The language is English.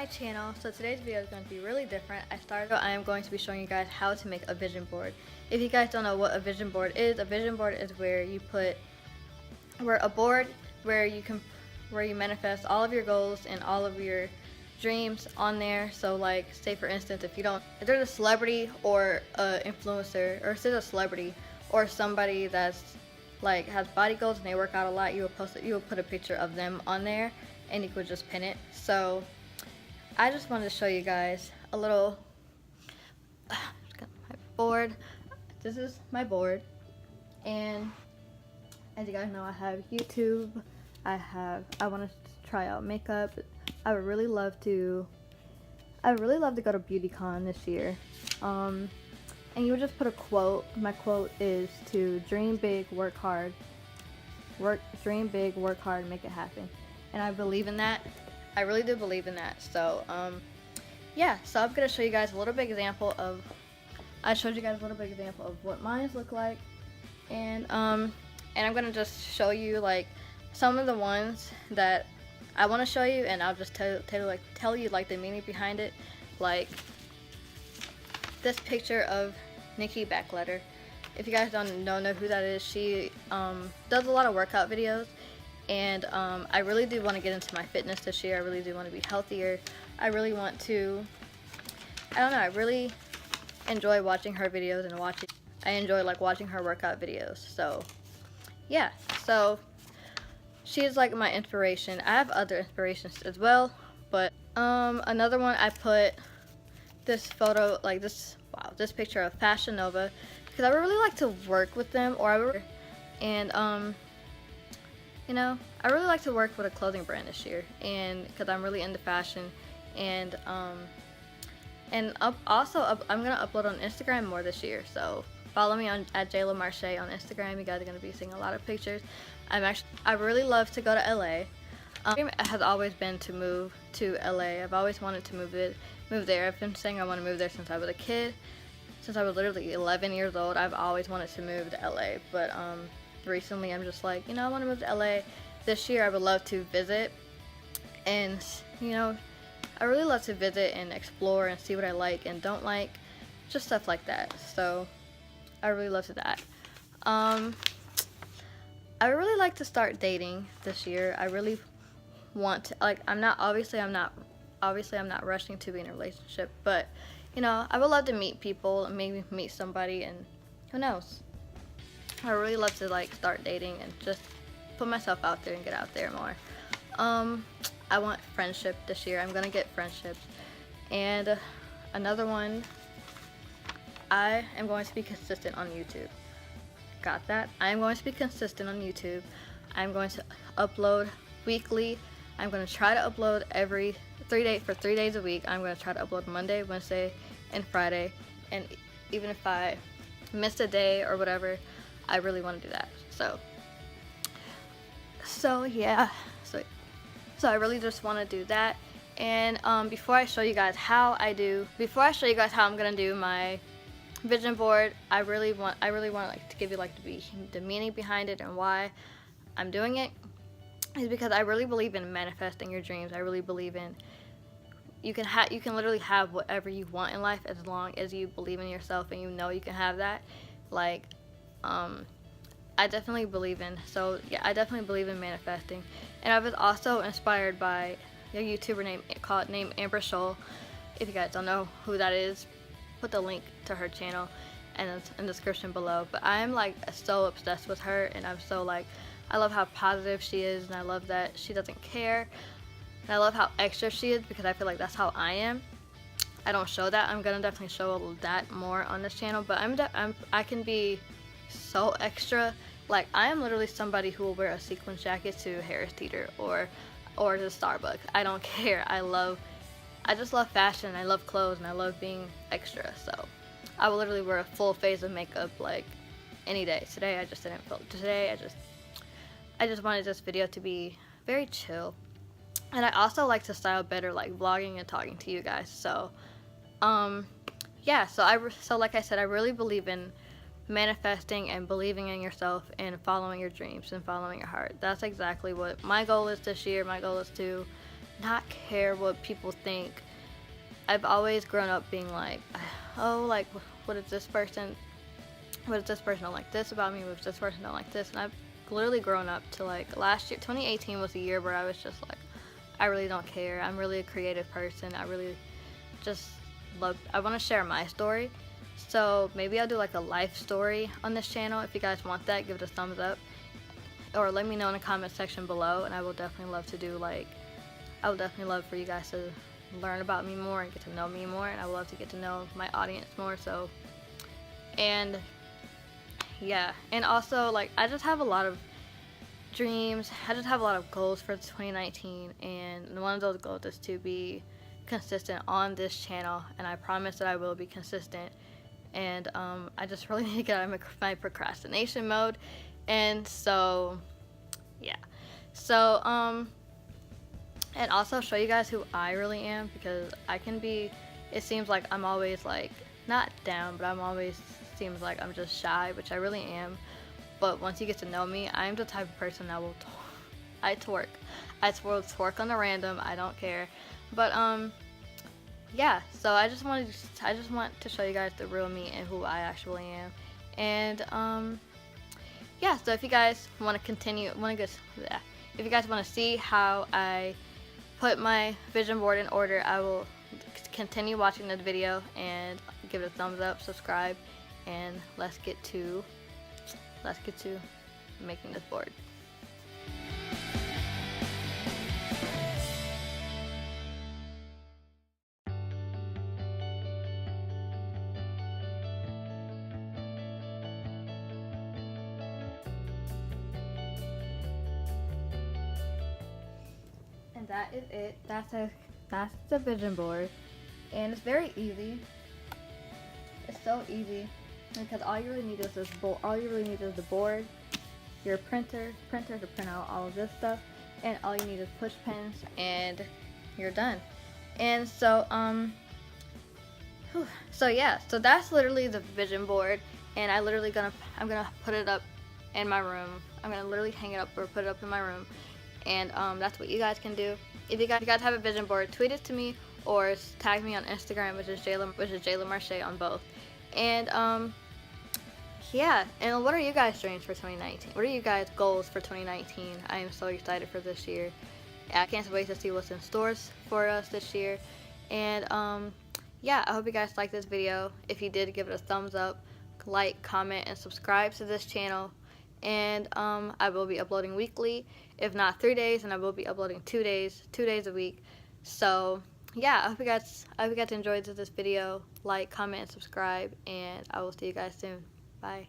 my channel. So today's video is going to be really different. I am going to be showing you guys how to make a vision board. If you guys don't know what a vision board is where you put a board where you manifest all of your goals and all of your dreams on there. So like, say for instance, if there's a celebrity or a influencer, or if there's a celebrity or somebody that's like has body goals and they work out a lot, you will put a picture of them on there and you could just pin it. So I just wanted to show you guys a little my board. This is my board, and as you guys know, I have YouTube. I want to try out makeup. I would really love to go to BeautyCon this year. And you would just put a quote. My quote is to dream big, work hard. Dream big, work hard, make it happen. And I believe in that. I really do believe in that. So yeah, so I'm gonna show you guys a little bit example of what mine look like, and I'm gonna just show you like some of the ones that I want to show you, and I'll just tell you like the meaning behind it. Like this picture of Nikki Backletter. If you guys don't know who that is, she does a lot of workout videos, and I really do want to get into my fitness this year. I really do want to be healthier. I really want to, I don't know, I really enjoy watching her videos and I enjoy like watching her workout videos. So yeah, so she's like my inspiration. I have other inspirations as well, but another one, I put this photo, like this picture of Fashion Nova, because I would really like to work with them, you know, I really like to work with a clothing brand this year, and because I'm really into fashion, and I'm gonna upload on Instagram more this year. So follow me at JaylahMarshae on Instagram. You guys are gonna be seeing a lot of pictures. I really love to go to LA. My dream has always been to move to LA. I've always wanted to move there. I've been saying I want to move there since I was a kid. Since I was literally 11 years old, I've always wanted to move to LA. But recently I'm just like, you know, I want to move to LA. This year I would love to visit, and you know, I really love to visit and explore and see what I like and don't like, just stuff like that. So I really love to that. I really like to start dating this year. I really want to, like, I'm not rushing to be in a relationship, but you know, I would love to meet people and maybe meet somebody, and who knows. I really love to like start dating and just put myself out there and get out there more. I want friendship this year. I'm gonna get friendships. And another one, I am going to be consistent on YouTube. Got that? I am going to be consistent on YouTube. I'm going to upload weekly. I'm going to try to upload every 3 days a week. I'm going to try to upload Monday, Wednesday, and Friday. And even if I miss a day or whatever, I really want to do that. So yeah. So I really just want to do that. And before I show you guys how I'm gonna do my vision board, I really want like to give you like the meaning behind it and why I'm doing it. Is because I really believe in manifesting your dreams. I really believe in you can literally have whatever you want in life as long as you believe in yourself and you know you can have that. Like I definitely believe in manifesting. And I was also inspired by a YouTuber named Amber Scholl. If you guys don't know who that is, put the link to her channel and it's in the description below. But I'm like so obsessed with her, and I'm so like, I love how positive she is, and I love that she doesn't care. And I love how extra she is, because I feel like that's how I am. I don't show that. I'm gonna definitely show that more on this channel, but I can be so extra. Like, I am literally somebody who will wear a sequin jacket to Harris Teeter or to Starbucks. I don't care. I just love fashion. I love clothes, and I love being extra. So I will literally wear a full face of makeup like any day. Today I just didn't feel. Today I just wanted this video to be very chill. And I also like to style better, like vlogging and talking to you guys. So yeah, so like I said, I really believe in manifesting and believing in yourself and following your dreams and following your heart. That's exactly what my goal is this year. My goal is to not care what people think. I've always grown up being like, oh, like, what if this person don't like this about me? What if this person don't like this? And I've literally grown up to, like, last year, 2018 was the year where I was just like, I really don't care. I'm really a creative person. I really just I want to share my story. So maybe I'll do like a life story on this channel. If you guys want that, give it a thumbs up. Or let me know in the comment section below, and I will definitely love to do, like, I would definitely love for you guys to learn about me more and get to know me more, and I would love to get to know my audience more. So, and yeah, and also, like, I just have a lot of dreams. I just have a lot of goals for 2019, and one of those goals is to be consistent on this channel, and I promise that I will be consistent. And I just really need to get out of my procrastination mode. And so yeah, so and also show you guys who I really am, because I can be, it seems like I'm always, like, not down, but I'm always, seems like I'm just shy, which I really am. But once you get to know me, I'm the type of person that will I twerk on the random. I don't care. But yeah, so I just want to show you guys the real me and who I actually am. And yeah, so if you guys want to if you guys want to see how I put my vision board in order, I will continue watching this video and give it a thumbs up, subscribe, and let's get to making this board. And that is it. That's the vision board, and it's very easy. It's so easy because all you really need is the board, your printer to print out all of this stuff, and all you need is push pins, and you're done. And so so yeah, so that's literally the vision board, and I'm gonna put it up in my room. I'm gonna literally hang it up or put it up in my room. And that's what you guys can do. If you guys have a vision board, tweet it to me or tag me on Instagram, which is JaylahMarshae on both. And yeah, and what are you guys' dreams for 2019? What are you guys' goals for 2019? I am so excited for this year. I can't wait to see what's in stores for us this year. And yeah, I hope you guys liked this video. If you did, give it a thumbs up, like, comment, and subscribe to this channel. And I will be uploading weekly, if not 3 days, and I will be uploading 2 days a week. So yeah, I hope you guys enjoyed this video. Like, comment, and subscribe, and I will see you guys soon. Bye.